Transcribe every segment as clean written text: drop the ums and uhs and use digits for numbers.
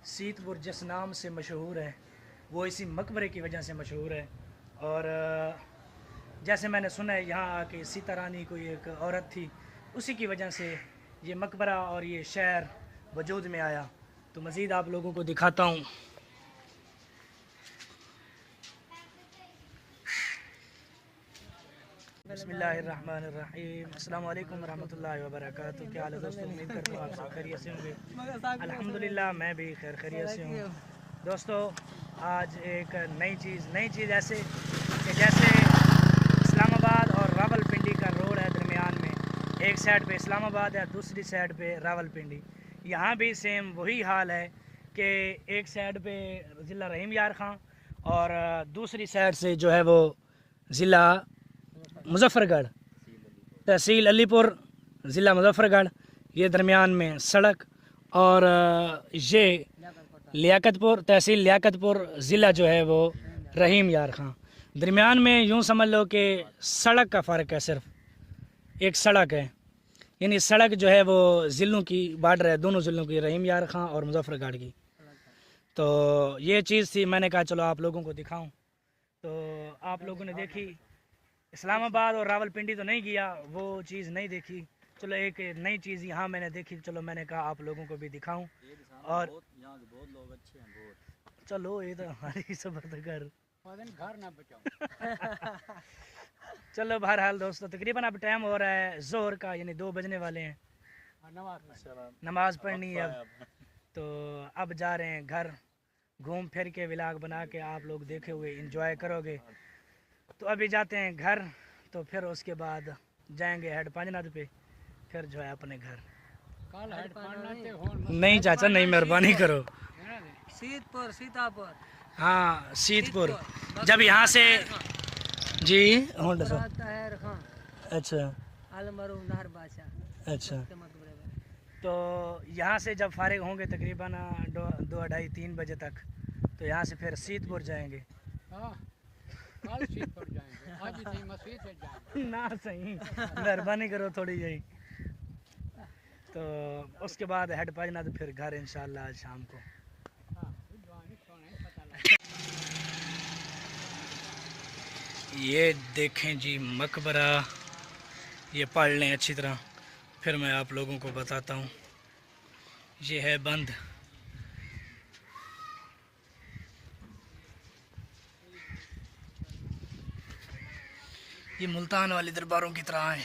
सीतपुर जिस नाम से मशहूर है वो इसी मकबरे की वजह से मशहूर है। और जैसे मैंने सुना है यहाँ आके सीता रानी कोई एक औरत थी, उसी की वजह से ये मकबरा और ये शहर वजूद में आया। तो मज़ीद आप लोगों को दिखाता हूँ। बिस्मिल्लाहिर्रहमानिर्रहीम। अस्सलाम वालेकुम रहमतुल्लाहि व बरकातुहू। क्या हाल है दोस्तों, उम्मीद करता हूँ आप सब खैरियत से होंगे। अल्हम्दुलिल्लाह मैं भी खैरियत से हूँ। दोस्तों आज एक नई चीज़ ऐसे कि जैसे इस्लामाबाद और रावलपिंडी का रोड है, दरमियान में एक साइड पे इस्लामाबाद है, दूसरी साइड पे रावलपिंडी। यहाँ भी सेम वही हाल है कि एक साइड पे ज़िला रहीम यार खां और दूसरी साइड से जो है वो ज़िला मुजफ्फरगढ़, तहसील अलीपुर, ज़िला मुजफ्फरगढ़। ये दरमियान में सड़क और ये लियाकतपुर, तहसील लियाकतपुर, ज़िला जो है वो रहीम यार खां। दरमियान में यूँ समझ लो कि सड़क का फ़र्क है, सिर्फ एक सड़क है। यानी सड़क जो है वो ज़िलों की बॉर्डर है, दोनों ज़िलों की, रहीम यार खां और मुजफ्फरगढ़ की। तो ये चीज़ थी, मैंने कहा चलो आप लोगों को दिखाऊं। तो आप लोगों ने देखी, इस्लामाबाद और रावलपिंडी तो नहीं गया, वो चीज़ नहीं देखी। चलो एक नई चीज़ यहाँ मैंने देखी, चलो मैंने कहा आप लोगों को भी दिखाऊं। और यहाँ के बहुत लोग अच्छे हैं, बहुत। चलो ये तो हमारी सबर घर घर ना बचाओ। चलो बहरहाल दोस्तों, तकरीबन अब टाइम हो रहा है जोहर का, यानी 2 बजने वाले हैं। नमाज पढ़नी है अब। तो अब जा रहे हैं घर। घूम फिर के व्लॉग बना के आप लोग देखे हुए एंजॉय करोगे। तो अभी जाते हैं घर, तो फिर उसके बाद जाएंगे हेड पांजनाथ पे, फिर जो है अपने घर। नहीं चाचा नहीं, मेहरबानी करो। सीतपुर, सीतापुर। हाँ सीतपुर। जब यहाँ से जी अच्छा अच्छा, तो यहाँ से जब फारिग होंगे तकरीबन 2, 2, 2:30, 3 बजे तक, तो यहाँ से फिर सीतपुर जाएंगे। ना सही, मेहरबानी करो थोड़ी यही। तो उसके बाद हेड पाजना, तो फिर घर इंशाल्लाह आज शाम को। ये देखें जी मकबरा, ये पढ़ लें अच्छी तरह, फिर मैं आप लोगों को बताता हूँ। ये है बंद। ये मुल्तान वाले दरबारों की तरह है।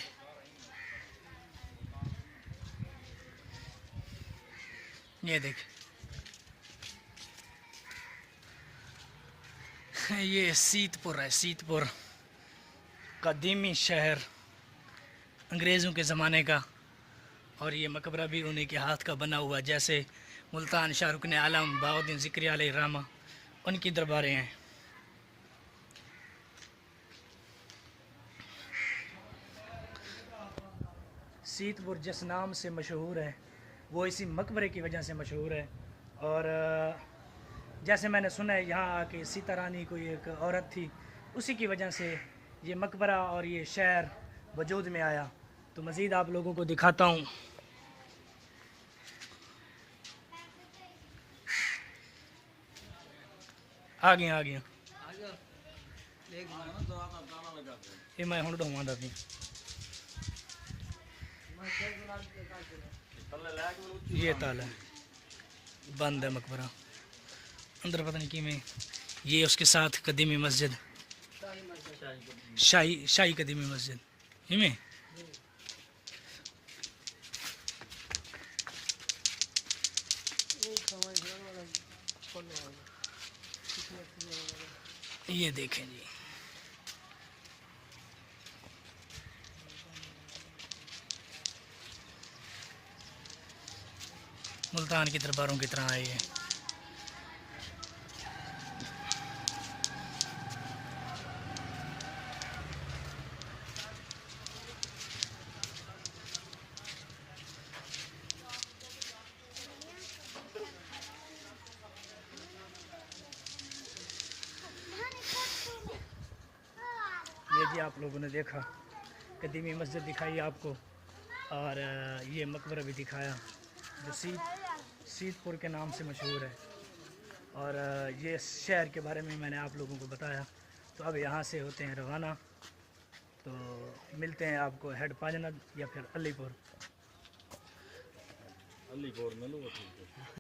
ये देख, ये सीतपुर है, सीतपुर कदीमी शहर अंग्रेज़ों के ज़माने का। और ये मकबरा भी उन्हीं के हाथ का बना हुआ, जैसे मुल्तान शाहरुख आलम, बहाउद्दीन ज़िक्रिया अलैहिर्रहमा, उनकी दरबारें हैं। सीतपुर जिस नाम से मशहूर है वो इसी मकबरे की वजह से मशहूर है। और जैसे मैंने सुना है यहाँ आके सीता रानी कोई एक औरत थी, उसी की वजह से ये मकबरा और ये शहर वजूद में आया। तो मज़ीद आप लोगों को दिखाता हूँ। आ गया ये मैं हूँ ढोवा थी। ये ताला है, बंद है मकबरा, अंदर पता नहीं कि में। ये उसके साथ कदीमी मस्जिद, शाही कदीमी मस्जिद में। ये देखें जी, मुल्तान की दरबारों की तरह है ये। ये जी आप लोगों ने देखा, कदीमी मस्जिद दिखाई आपको, और ये मकबरा भी दिखाया जो सीतपुर के नाम से मशहूर है। और ये शहर के बारे में मैंने आप लोगों को बताया। तो अब यहाँ से होते हैं रवाना, तो मिलते हैं आपको हेड पाजनद या फिर अलीपुर। अलीपुर में लो ठीक है।